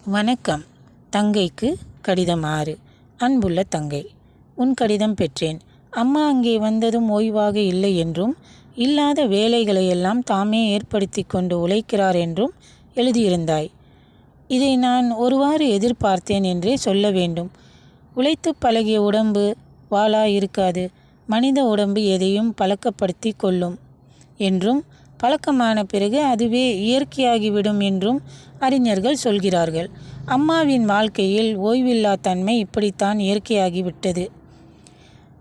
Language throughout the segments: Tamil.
வணக்கம். தங்கைக்கு கடிதம் 6. அன்புள்ள தங்கை, உன் கடிதம் பெற்றேன். அம்மா அங்கே வந்ததும் ஓய்வாக இல்லை என்றும், இல்லாத வேலைகளையெல்லாம் தாமே ஏற்படுத்தி கொண்டு உழைக்கிறார் என்றும் எழுதியிருந்தாய். இதை நான் ஒருவாறு எதிர்பார்த்தேன் என்றே சொல்ல வேண்டும். உழைத்து பழகிய உடம்பு வாளா இருக்காது. மனித உடம்பு எதையும் பழக்கப்படுத்தி கொள்ளும் என்றும், பழக்கமான பிறகு அதுவே இயற்கையாகிவிடும் என்றும் அறிஞர்கள் சொல்கிறார்கள். அம்மாவின் வாழ்க்கையில் ஓய்வில்லா தன்மை இப்படித்தான் இயற்கையாகிவிட்டது.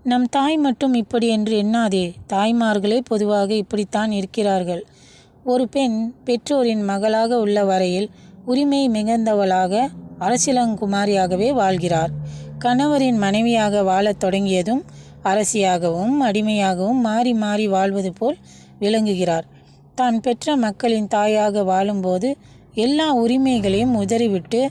நம் தாய் மட்டும் இப்படி என்று எண்ணாதே. தாய்மார்களே பொதுவாக இப்படித்தான் இருக்கிறார்கள். ஒரு பெண் பெற்றோரின் மகளாக உள்ள வரையில் உரிமை மிகுந்தவளாக அரசியலங்குமாரியாகவே வாழ்கிறார். கணவரின் மனைவியாக வாழத் தொடங்கியதும் அரசியாகவும் அடிமையாகவும் மாறி மாறி வாழ்வது போல் விளங்குகிறார். தான் பெற்ற மக்களின் தாயாக வாழும்போது எல்லா உரிமைகளையும் உதறிவிட்டு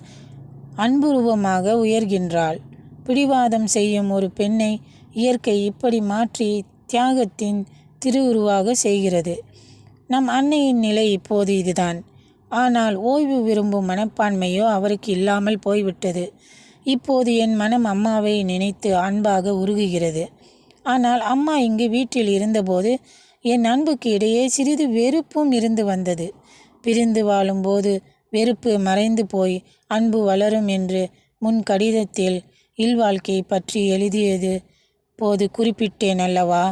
அன்புருவமாக உயர்கின்றாள். பிடிவாதம் செய்யும் ஒரு பெண்ணை இயற்கை இப்படி மாற்றி தியாகத்தின் திருவுருவாக செய்கிறது. நம் அன்னையின் நிலை இப்போது இதுதான். ஆனால் ஓய்வு விரும்பும் மனப்பான்மையோ அவருக்கு இல்லாமல் போய்விட்டது. இப்போது என் மனம் அம்மாவை நினைத்து அன்பாக உருகுகிறது. ஆனால் அம்மா இங்கு வீட்டில் இருந்தபோது என் அன்புக்கு இடையே சிறிது வெறுப்பும் இருந்து வந்தது. பிரிந்து வாழும்போது வெறுப்பு மறைந்து போய் அன்பு வளரும் என்று முன் கடிதத்தில் இல்வாழ்க்கை பற்றி எழுதியது போது குறிப்பிட்டேன் அல்லவா?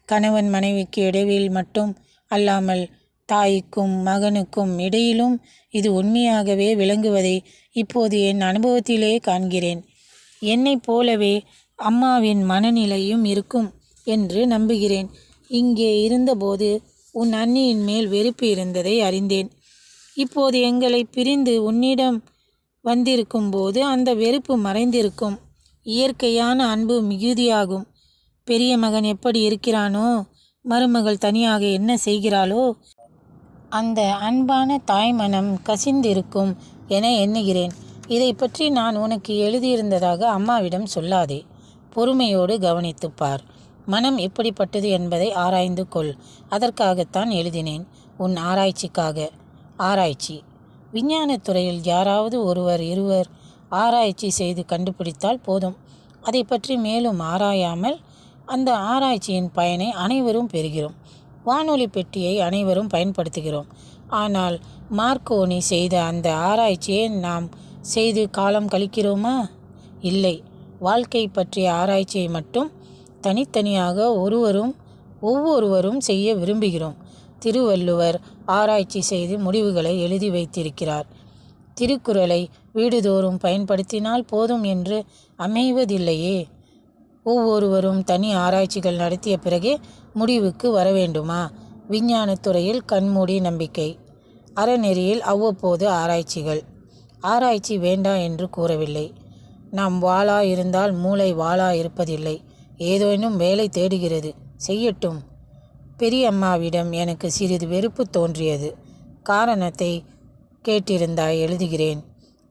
கணவன் மனைவிக்கு இடையில் மட்டும் அல்லாமல் தாய்க்கும் மகனுக்கும் இடையிலும் இது உண்மையாகவே விளங்குவதை இப்போது என் அனுபவத்திலே காண்கிறேன். என்னைப் போலவே அம்மாவின் மனநிலையும் இருக்கும் என்று நம்புகிறேன். இங்கே இருந்தபோது உன் அண்ணியின் மேல் வெறுப்பு இருந்ததை அறிந்தேன். இப்போது எங்களை பிரிந்து உன்னிடம் வந்திருக்கும் போது அந்த வெறுப்பு மறைந்திருக்கும். இயற்கையான அன்பு மிகுதியாகும். பெரிய மகன் எப்படி இருக்கிறானோ, மருமகள் தனியாக என்ன செய்கிறாளோ, அந்த அன்பான தாய்மனம் கசிந்திருக்கும் என எண்ணுகிறேன். இதை பற்றி நான் உனக்கு எழுதியிருந்ததாக அம்மாவிடம் சொல்லாதே. பொறுமையோடு கவனித்துப்பார். மனம் எப்படிப்பட்டது என்பதை ஆராய்ந்து கொள். அதற்காகத்தான் எழுதினேன். உன் ஆராய்ச்சிக்காக. ஆராய்ச்சி விஞ்ஞானத் துறையில் யாராவது ஒருவர் இருவர் ஆராய்ச்சி செய்து கண்டுபிடித்தால் போதும். அதை பற்றி மேலும் ஆராயாமல் அந்த ஆராய்ச்சியின் பயனை அனைவரும் பெறுகிறோம். வானொலி பெட்டியை அனைவரும் பயன்படுத்துகிறோம். ஆனால் மார்க்கோனி செய்த அந்த ஆராய்ச்சியை நாம் செய்து காலம் கழிக்கிறோமா? இல்லை. வாழ்க்கை பற்றிய ஆராய்ச்சியை மட்டும் தனித்தனியாக ஒவ்வொருவரும் செய்ய விரும்புகிறோம். திருவள்ளுவர் ஆராய்ச்சி செய்து முடிவுகளை எழுதி வைத்திருக்கிறார். திருக்குறளை வீடுதோறும் பயன்படுத்தினால் போதும் என்று அமைவதில்லையே. ஒவ்வொருவரும் தனி ஆராய்ச்சிகள் நடத்திய பிறகே முடிவுக்கு வர வேண்டுமா? விஞ்ஞானத் துறையில் கண்மூடி நம்பிக்கை, அறநெறியில் அவ்வப்போது ஆராய்ச்சிகள். ஆராய்ச்சி வேண்டாம் என்று கூறவில்லை. நாம் வாளா இருந்தால் மூளை வாளா இருப்பதில்லை. ஏதேனும் வேலை தேடுகிறது, செய்யட்டும். பெரியம்மாவிடம் எனக்கு சிறிது வெறுப்பு தோன்றியது. காரணத்தை கேட்டிருந்தாய், எழுதுகிறேன்.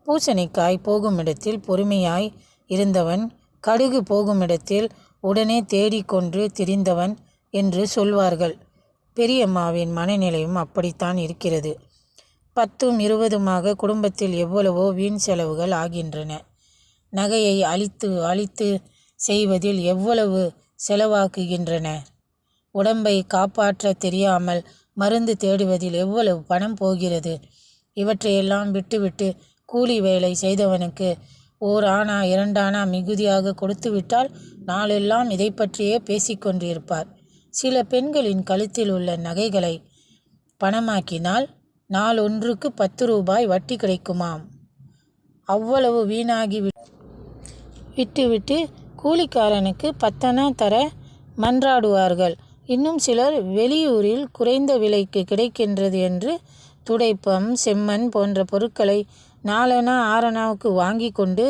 பூசணிக்காய் போகுமிடத்தில் பொறுமையாய் இருந்தவன் கடுகு போகுமிடத்தில் உடனே தேடிக்கொன்று திரிந்தவன் என்று சொல்வார்கள். பெரியம்மாவின் மனநிலையும் அப்படித்தான் இருக்கிறது. 10ம் 20மாக குடும்பத்தில் எவ்வளவோ வீண் செலவுகள் ஆகின்றன. நகையை அழித்து செய்வதில் எவ்வளவு செலவாக்குகின்றன. உடம்பை காப்பாற்ற தெரியாமல் மருந்து தேடுவதில் எவ்வளவு பணம் போகிறது. இவற்றையெல்லாம் விட்டுவிட்டு கூலி வேலை செய்தவனுக்கு 1 ஆனா 2 ஆனா மிகுதியாக கொடுத்துவிட்டால் நாளெல்லாம் இதை பற்றியே பேசிக்கொண்டிருப்பார். சில பெண்களின் கழுத்தில் உள்ள நகைகளை பணமாக்கினால் நாளொன்றுக்கு 10 ரூபாய் வட்டி கிடைக்குமாம். அவ்வளவு வீணாகி விட்டுவிட்டு கூலிக்காரனுக்கு 10 அணா தர மன்றாடுவார்கள். இன்னும் சிலர் வெளியூரில் குறைந்த விலைக்கு கிடைக்கின்றது என்று துடைப்பம், செம்மண் போன்ற பொருட்களை 4 அணா 6 அணாவுக்கு வாங்கி கொண்டு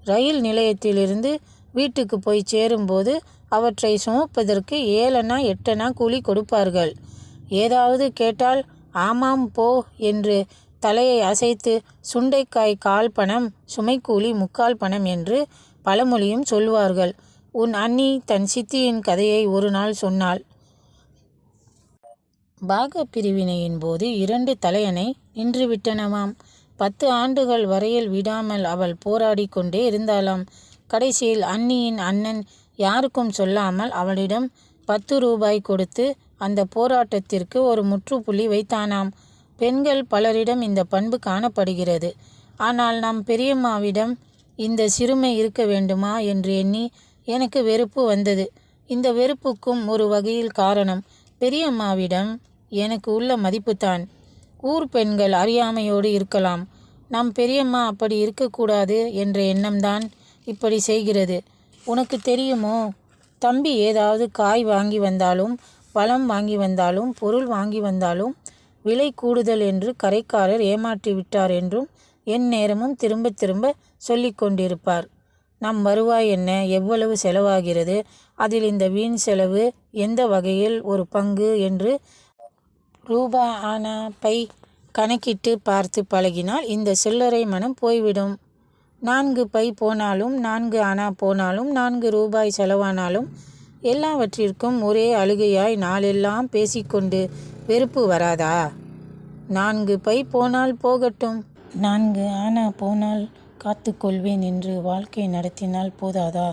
ரயில் நிலையத்திலிருந்து வீட்டுக்கு போய் சேரும்போது அவற்றை சுமப்பதற்கு 7 அணா 8 அணா கூலி கொடுப்பார்கள். ஏதாவது கேட்டால் ஆமாம் போ என்று தலையை அசைத்து சுண்டைக்காய் 1/4 பணம், சுமைக்கூலி 3/4 பணம் என்று பழமொழியும் சொல்வார்கள். உன் அண்ணி தன் சித்தியின் கதையை ஒரு நாள் சொன்னாள். பாக பிரிவினையின் போது 2 தலையணை நின்றுவிட்டனவாம். 10 ஆண்டுகள் வரையில் விடாமல் அவள் போராடி கொண்டே இருந்தாளாம். கடைசியில் அண்ணியின் அண்ணன் யாருக்கும் சொல்லாமல் அவளிடம் 10 ரூபாய் கொடுத்து அந்த போராட்டத்திற்கு ஒரு முற்றுப்புள்ளி வைத்தானாம். பெண்கள் பலரிடம் இந்த பண்பு காணப்படுகிறது. ஆனால் நம் பெரியம்மாவிடம் இந்த சிறுமை இருக்க வேண்டுமா என்று எண்ணி எனக்கு வெறுப்பு வந்தது. இந்த வெறுப்புக்கும் ஒரு வகையில் காரணம் பெரியம்மாவிடம் எனக்கு உள்ள மதிப்புத்தான். ஊர் பெண்கள் அறியாமையோடு இருக்கலாம். நம் பெரியம்மா அப்படி இருக்கக்கூடாது என்ற எண்ணம்தான் இப்படி செய்கிறது. உனக்கு தெரியுமோ, தம்பி ஏதாவது காய் வாங்கி வந்தாலும், பழம் வாங்கி வந்தாலும், பொருள் வாங்கி வந்தாலும் விலை கூடுதல் என்று கடைக்காரர் ஏமாற்றி விட்டார் என்றும் என் நேரமும் திரும்ப திரும்ப சொல்லி கொண்டிருப்பார். நம் வருவாய் என்ன, எவ்வளவு செலவாகிறது, அதில் இந்த வீண் செலவு எந்த வகையில் ஒரு பங்கு என்று ரூபா ஆனா பை கணக்கிட்டு பார்த்து பழகினால் இந்த சில்லறை மனம் போய்விடும். 4 பை போனாலும் 4 ஆனா போனாலும் 4 ரூபாய் செலவானாலும் எல்லாவற்றிற்கும் ஒரே அழுகையாய் நாளெல்லாம் பேசிக்கொண்டு வெறுப்பு வராதா? 4 பை போனால் போகட்டும், 4 ஆனா போனால் காத்துக்கொள்வேன் என்று வாழ்க்கை நடத்தினால் போதாதா?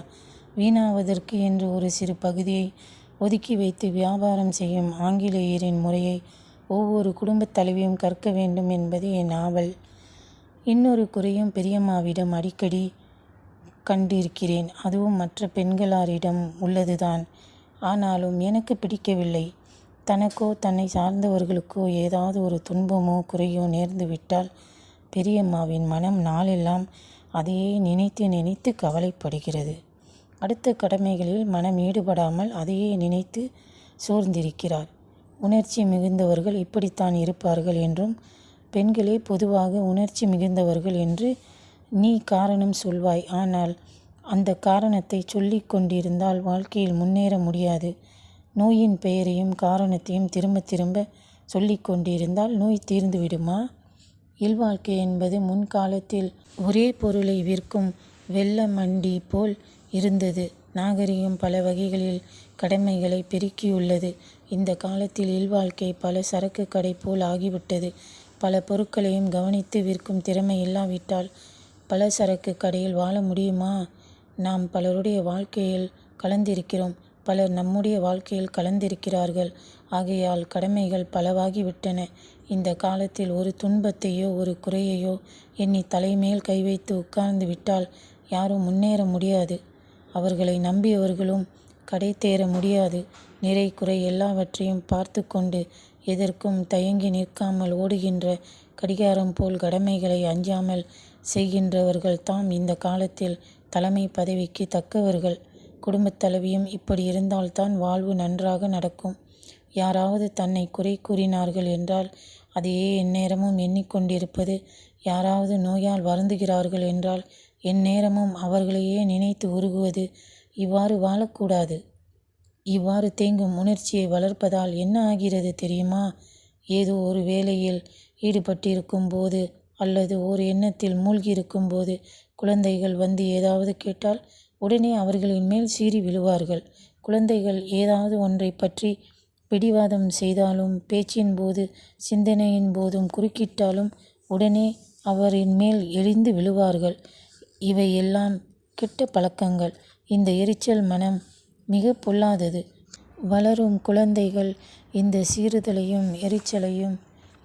வீணாவதற்கு என்று ஒரு சிறு பகுதியை ஒதுக்கி வைத்து வியாபாரம் செய்யும் ஆங்கிலேயரின் முறையை ஒவ்வொரு குடும்பத் தலைவியும் கற்க வேண்டும் என்பது என் ஆவல். இன்னொரு குறையும் பெரியம்மாவிடம் அடிக்கடி கண்டிருக்கிறேன். அதுவும் மற்ற பெண்களாரிடம் உள்ளதுதான். ஆனாலும் எனக்கு பிடிக்கவில்லை. தனக்கோ தன்னை சார்ந்தவர்களுக்கோ ஏதாவது ஒரு துன்பமோ குறையோ நேர்ந்து விட்டால் பெரியம்மாவின் மனம் நாளெல்லாம் அதையே நினைத்து நினைத்து கவலைப்படுகிறது. அடுத்த கடமைகளில் மனம் ஈடுபடாமல் அதையே நினைத்து சோர்ந்திருக்கிறார். உணர்ச்சி மிகுந்தவர்கள் இப்படித்தான் இருப்பார்கள் என்றும் பெண்களே பொதுவாக உணர்ச்சி மிகுந்தவர்கள் என்று நீ காரணம் சொல்வாய். ஆனால் அந்த காரணத்தை சொல்லி கொண்டிருந்தால் வாழ்க்கையில் முன்னேற முடியாது. நோயின் பெயரையும் காரணத்தையும் திரும்ப திரும்ப சொல்லி கொண்டிருந்தால் நோய் தீர்ந்து விடுமா? இல்வாழ்க்கை என்பது முன்காலத்தில் ஒரே பொருளை விற்கும் வெள்ள மண்டி போல் இருந்தது. நாகரிகம் பல வகைகளில் கடமைகளை பெருக்கியுள்ளது. இந்த காலத்தில் இல்வாழ்க்கை பல சரக்கு கடை போல் ஆகிவிட்டது. பல பொருட்களையும் கவனித்து விற்கும் திறமை இல்லாவிட்டால் பல சரக்கு கடையில் வாழ முடியுமா? நாம் பலருடைய வாழ்க்கையில் கலந்திருக்கிறோம். பலர் நம்முடைய வாழ்க்கையில் கலந்திருக்கிறார்கள். ஆகையால் கடமைகள் பலவாகிவிட்டன. இந்த காலத்தில் ஒரு துன்பத்தையோ ஒரு குறையையோ எண்ணி தலைமேல் கை வைத்து உட்கார்ந்து விட்டால் யாரும் முன்னேற முடியாது. அவர்களை நம்பியவர்களும் கடை தேர முடியாது. நிறை குறை எல்லாவற்றையும் பார்த்து கொண்டு எதற்கும் தயங்கி நிற்காமல் ஓடுகின்ற கடிகாரம் போல் கடமைகளை அஞ்சாமல் செய்கின்றவர்கள் தாம் இந்த காலத்தில் தலைமை பதவிக்கு தக்கவர்கள். குடும்பத் தலைவியும் இப்படி இருந்தால்தான் வாழ்வு நன்றாக நடக்கும். யாராவது தன்னை குறை கூறினார்கள் என்றால் அதையே எந்நேரமும் எண்ணிக்கொண்டிருப்பது, யாராவது நோயால் வருந்துகிறார்கள் என்றால் எந்நேரமும் அவர்களையே நினைத்து உருகுவது, இவ்வாறு வாழக்கூடாது. இவ்வாறு தேங்கும் உணர்ச்சியை வளர்ப்பதால் என்ன ஆகிறது தெரியுமா? ஏதோ ஒரு வேலையில் ஈடுபட்டிருக்கும் போது அல்லது ஓர் எண்ணத்தில் மூழ்கியிருக்கும் போது குழந்தைகள் வந்து ஏதாவது கேட்டால் உடனே அவர்களின் மேல் சீறி விழுவார்கள். குழந்தைகள் ஏதாவது ஒன்றை பற்றி பிடிவாதம் செய்தாலும், பேச்சின் போது சிந்தனையின் போதும் குறுக்கிட்டாலும் உடனே அவரின் மேல் எரிந்து விழுவார்கள். இவை எல்லாம் கெட்ட பழக்கங்கள். இந்த எரிச்சல் மனம் மிக பொல்லாதது. வளரும் குழந்தைகள் இந்த சீறுதலையும் எரிச்சலையும்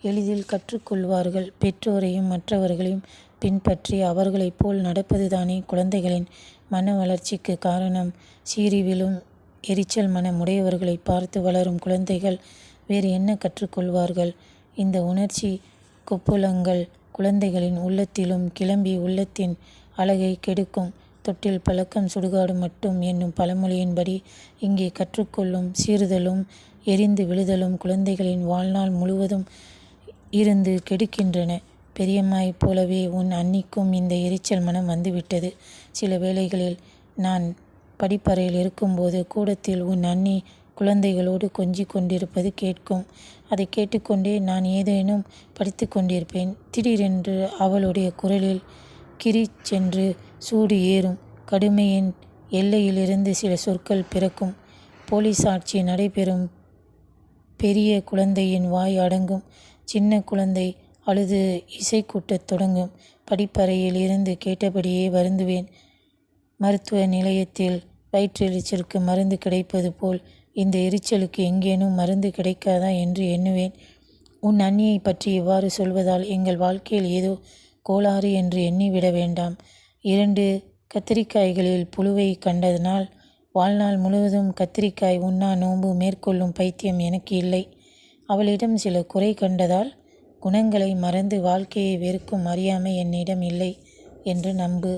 எளிதில் கற்றுக்கொள்வார்கள். பெற்றோரையும் மற்றவர்களையும் பின்பற்றி அவர்களைப் போல் நடப்பதுதானே குழந்தைகளின் மன வளர்ச்சிக்கு காரணம். சீறி விழும் எரிச்சல் மனம் உடையவர்களை பார்த்து வளரும் குழந்தைகள் வேறு என்ன கற்றுக்கொள்வார்கள்? இந்த உணர்ச்சி கொப்புளங்கள் குழந்தைகளின் உள்ளத்திலும் கிளம்பி உள்ளத்தின் அழகை கெடுக்கும். தொட்டில் பழக்கம் சுடுகாடு மட்டும் என்னும் பழமொழியின்படி இங்கே கற்றுக்கொள்ளும் சீறுதலும் எரிந்து விழுதலும் குழந்தைகளின் வாழ்நாள் முழுவதும் இருந்து கெடுக்கின்றன. பெரியம்மாயைப் போலவே உன் அன்னிக்கும் இந்த எரிச்சல் மனம் வந்துவிட்டது. சில வேளைகளில் நான் படிப்பறையில் இருக்கும்போது கூடத்தில் உன் அண்ணி குழந்தைகளோடு கொஞ்சி கொண்டிருப்பது கேட்கும். அதை கேட்டுக்கொண்டே நான் ஏதேனும் படித்து கொண்டிருப்பேன். திடீரென்று அவளுடைய குரலில் கிரிச்சென்று சூடு ஏறும். கடுமையின் எல்லையிலிருந்து சில சொற்கள் பிறக்கும். போலீஸ் ஆட்சி நடைபெறும். பெரிய குழந்தையின் வாய் அடங்கும். சின்ன குழந்தை அழுது இசை கூட்டத் தொடங்கும். படிப்பறையில் இருந்து கேட்டபடியே வருந்துவேன். மருத்துவ நிலையத்தில் வயிற்றெரிச்சலுக்கு மருந்து கிடைப்பது போல் இந்த எரிச்சலுக்கு எங்கேனும் மருந்து கிடைக்காதா என்று எண்ணுவேன். உன் அண்ணியை பற்றி இவ்வாறு சொல்வதால் எங்கள் வாழ்க்கையில் ஏதோ கோளாறு என்று எண்ணிவிட வேண்டாம். 2 கத்திரிக்காய்களில் புழுவை கண்டதனால் வாழ்நாள் முழுவதும் கத்திரிக்காய் உண்ணா நோன்பு மேற்கொள்ளும் பைத்தியம் எனக்கு இல்லை. அவளிடம் சில குறை கண்டதால் குணங்களை மறந்து வாழ்க்கையை வெறுக்கும் அறியாமை என்னிடம் இல்லை என்று நம்பு.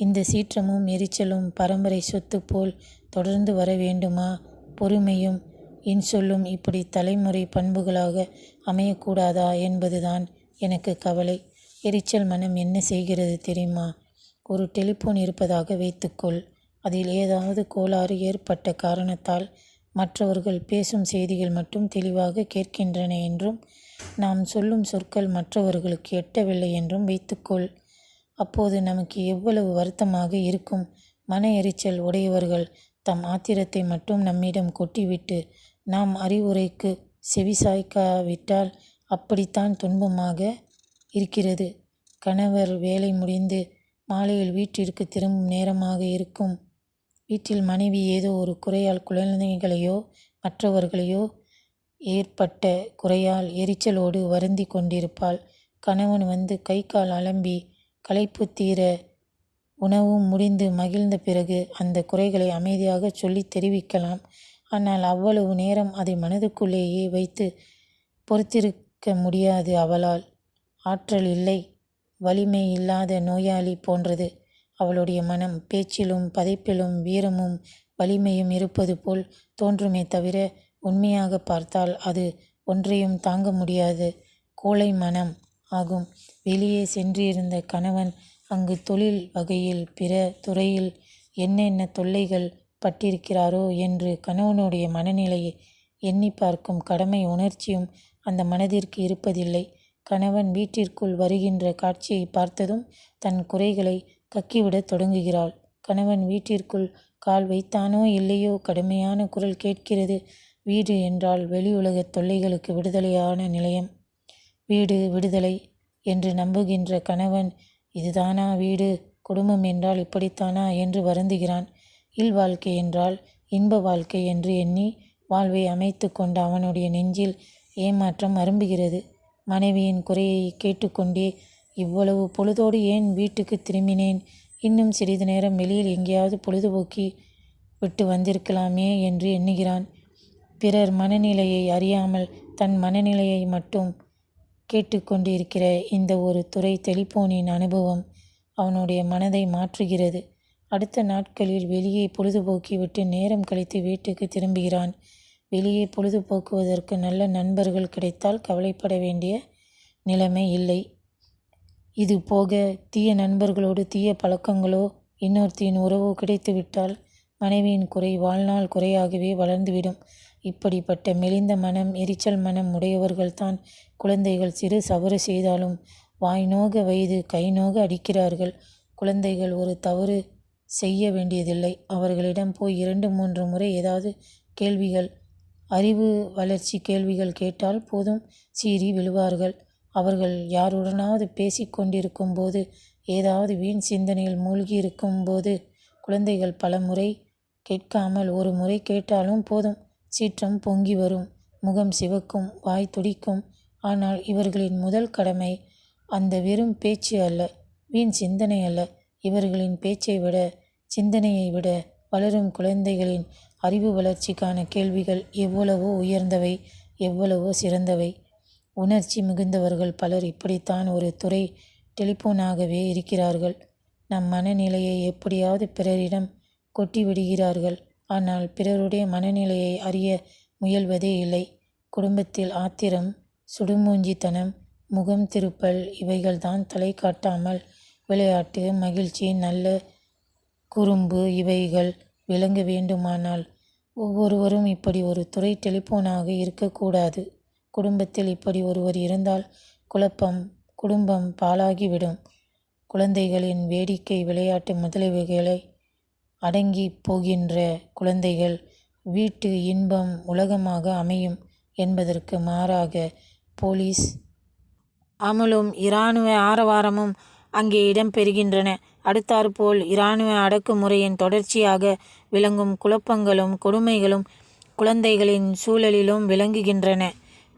இந்த சீற்றமும் எரிச்சலும் பரம்பரை சொத்து போல் தொடர்ந்து வர வேண்டுமா? பொறுமையும் இன்சொல்லும் இப்படி தலைமுறை பண்புகளாக அமையக்கூடாதா என்பதுதான் எனக்கு கவலை. எரிச்சல் மனம் என்ன செய்கிறது தெரியுமா? ஒரு டெலிபோன் இருப்பதாக வைத்துக்கொள். அதில் ஏதாவது கோளாறு ஏற்பட்ட காரணத்தால் மற்றவர்கள் பேசும் செய்திகள் மட்டும் தெளிவாக கேட்கின்றன என்றும் நாம் சொல்லும் சொற்கள் மற்றவர்களுக்கு எட்டவில்லை என்றும் வைத்துக்கொள். அப்போது நமக்கு எவ்வளவு வருத்தமாக இருக்கும். மன எரிச்சல் உடையவர்கள் தம் ஆத்திரத்தை மட்டும் நம்மிடம் கொட்டிவிட்டு நாம் அறிவுரைக்கு செவிசாய்க்காவிட்டால் அப்படித்தான் துன்பமாக இருக்கிறது. கணவர் வேலை முடிந்து மாலையில் வீட்டிற்கு திரும்பும் நேரமாக இருக்கும். வீட்டில் மனைவி ஏதோ ஒரு குறையால் குழந்தைகளையோ மற்றவர்களையோ ஏற்பட்ட குறையால் எரிச்சலோடு வருந்தி கொண்டிருப்பாள். கணவன் வந்து கை கால் அலம்பி களைப்பு தீர உணவும் முடிந்து மகிழ்ந்த பிறகு அந்த குறைகளை அமைதியாக சொல்லி தெரிவிக்கலாம். ஆனால் அவ்வளவு நேரம் அதை மனதுக்குள்ளேயே வைத்து பொறுத்திருக்க முடியாது. அவளால் ஆற்றல் இல்லை. வலிமை இல்லாத நோயாளி போன்றது அவளுடைய மனம். பேச்சிலும் பதைப்பிலும் வீரமும் வலிமையும் இருப்பது போல் தோன்றுமே தவிர உண்மையாக பார்த்தால் அது ஒன்றையும் தாங்க முடியாது கோழை மனம் ஆகும். வெளியே சென்றிருந்த கணவன் அங்கு தொழில் வகையில் பிற துறையில் என்னென்ன தொல்லைகள் பட்டிருக்கிறாரோ என்று கணவனுடைய மனநிலையை எண்ணி பார்க்கும் கடமை உணர்ச்சியும் அந்த மனதிற்கு இருப்பதில்லை. கணவன் வீட்டிற்குள் வருகின்ற காட்சியை பார்த்ததும் தன் குறைகளை கக்கிவிடத் தொடங்குகிறாள். கணவன் வீட்டிற்குள் கால் வைத்தானோ இல்லையோ கடுமையான குரல் கேட்கிறது. வீடு என்றால் வெளியுலகத் தொல்லைகளுக்கு விடுதலையான நிலையம். வீடு விடுதலை என்று நம்புகின்ற கணவன் இதுதானா வீடு? குடும்பம் என்றால் இப்படித்தானா என்று வருந்துகிறான். இல்வாழ்க்கை என்றால் இன்ப வாழ்க்கை என்று எண்ணி வாழ்வை அமைத்து கொண்ட அவனுடைய நெஞ்சில் ஏமாற்றம் அரும்புகிறது. மனைவியின் குறையை கேட்டுக்கொண்டே இவ்வளவு பொழுதோடு ஏன் வீட்டுக்கு திரும்பினேன்? இன்னும் சிறிது நேரம் வெளியில் எங்கேயாவது பொழுதுபோக்கி விட்டு வந்திருக்கலாமே என்று எண்ணுகிறான். பிறர் மனநிலையை அறியாமல் தன் மனநிலையை மட்டும் கேட்டுக்கொண்டு இருக்கிற இந்த ஒரு துறை டெலிபோனின் அனுபவம் அவனுடைய மனதை மாற்றுகிறது. அடுத்த நாட்களில் வெளியே பொழுதுபோக்கி விட்டு நேரம் கழித்து வீட்டுக்கு திரும்புகிறான். வெளியே பொழுதுபோக்குவதற்கு நல்ல நண்பர்கள் கிடைத்தால் கவலைப்பட வேண்டிய நிலைமை இல்லை. இது போக தீய நண்பர்களோடு தீய பழக்கங்களோ இன்னொருத்தியின் உறவோ கிடைத்துவிட்டால் மனைவியின் குறை வாழ்நாள் குறையாகவே வளர்ந்துவிடும். இப்படிப்பட்ட மெலிந்த மனம் எரிச்சல் மனம் உடையவர்கள்தான் குழந்தைகள் சிறு தவறு செய்தாலும் வாய் நோக வயது கை நோக அடிக்கிறார்கள். குழந்தைகள் ஒரு தவறு செய்ய வேண்டியதில்லை. அவர்களிடம் போய் 2-3 முறை ஏதாவது கேள்விகள் அறிவு வளர்ச்சி கேள்விகள் கேட்டால் போதும் சீறி விழுவார்கள். அவர்கள் யாருடனாவது பேசி கொண்டிருக்கும் போது ஏதாவது வீண் சிந்தனையில் மூழ்கி இருக்கும்போது குழந்தைகள் பல முறை கேட்காமல் ஒரு முறை கேட்டாலும் போதும் சீற்றம் பொங்கி வரும். முகம் சிவக்கும், வாய் துடிக்கும். ஆனால் இவர்களின் முதல் கடமை அந்த வெறும் பேச்சு அல்ல, வீண் சிந்தனை அல்ல. இவர்களின் பேச்சை விட சிந்தனையை விட வளரும் குழந்தைகளின் அறிவு வளர்ச்சிக்கான கேள்விகள் எவ்வளவோ உயர்ந்தவை, எவ்வளவோ சிறந்தவை. உணர்ச்சி மிகுந்தவர்கள் பலர் இப்படித்தான் ஒரு துறை டெலிபோனாகவே இருக்கிறார்கள். நம் மனநிலையை எப்படியாவது பிறரிடம் கொட்டிவிடுகிறார்கள். ஆனால் பிறருடைய மனநிலையை அறிய முயல்வதே இல்லை. குடும்பத்தில் ஆத்திரம், சுடுமூஞ்சித்தனம், முகம் திருப்பல் இவைகள்தான் தலை காட்டாமல் விளையாட்டு, மகிழ்ச்சி, நல்ல குறும்பு இவைகள் விளங்க வேண்டுமானால் ஒவ்வொருவரும் இப்படி ஒரு துறை டெலிபோனாக இருக்கக்கூடாது. குடும்பத்தில் இப்படி ஒருவர் இருந்தால் குடும்பம் பாழாகிவிடும். குழந்தைகளின் வேடிக்கை, விளையாட்டு முதலியவைகளை அடங்கி போகின்ற குழந்தைகள் வீட்டு இன்பம் உலகமாக அமையும் என்பதற்கு மாறாக போலீஸ் அமுலும் இராணுவ ஆரவாரமும் அங்கே இடம்பெறுகின்றன. அடுத்தாற்போல் இராணுவ அடக்குமுறையின் தொடர்ச்சியாக விளங்கும் குழப்பங்களும் கொடுமைகளும் குழந்தைகளின் சூழலிலும் விளங்குகின்றன.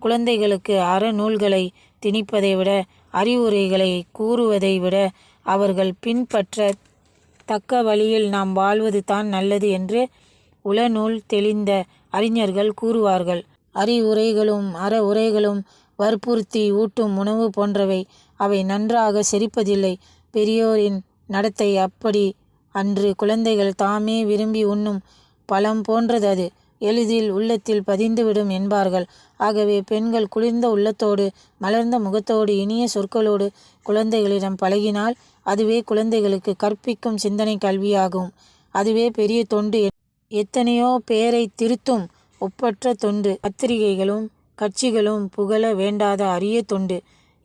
குழந்தைகளுக்கு அறநூல்களை திணிப்பதை விட, அறிவுரைகளை கூறுவதை விட அவர்கள் பின்பற்ற தக்க வழியில் நாம் வாழ்வது தான் நல்லது என்று உளநூல் தெளிந்த அறிஞர்கள் கூறுவார்கள். அறிவுரைகளும் அற உரைகளும் வற்புறுத்தி ஊட்டும் உணவு போன்றவை. அவை நன்றாக செரிப்பதில்லை. பெரியோரின் நடத்தை அப்படி அன்று. குழந்தைகள் தாமே விரும்பி உண்ணும் பழம் போன்றது அது. எளிதில் உள்ளத்தில் பதிந்துவிடும் என்பார்கள். ஆகவே பெண்கள் குளிர்ந்த உள்ளத்தோடு மலர்ந்த முகத்தோடு இனிய சொற்களோடு குழந்தைகளிடம் பழகினால் அதுவே குழந்தைகளுக்கு கற்பிக்கும் சிந்தனை கல்வியாகும். அதுவே பெரிய தொண்டு. எத்தனையோ பேரை திருத்தும் ஒப்பற்ற தொண்டு. பத்திரிகைகளும் கட்சிகளும் புகழ வேண்டாத அரிய தொண்டு.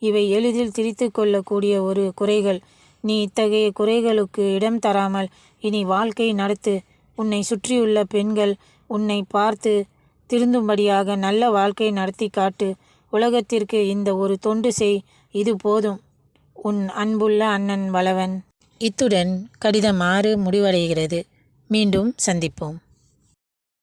இவை எளிதில் திரித்து கொள்ளக்கூடிய ஒரு குறைகள். நீ இத்தகைய குறைகளுக்கு இடம் தராமல் இனி வாழ்க்கை நடத்து. உன்னை சுற்றியுள்ள பெண்கள் உன்னை பார்த்து திருந்தும்படியாக நல்ல வாழ்க்கை நடத்தி காட்டு. உலகத்திற்கு இந்த ஒரு தொண்டு செய். இது போதும். உன் அன்புள்ள அண்ணன் வளவன். இத்துடன் கடிதம் 6 முடிவடைகிறது. மீண்டும் சந்திப்போம்.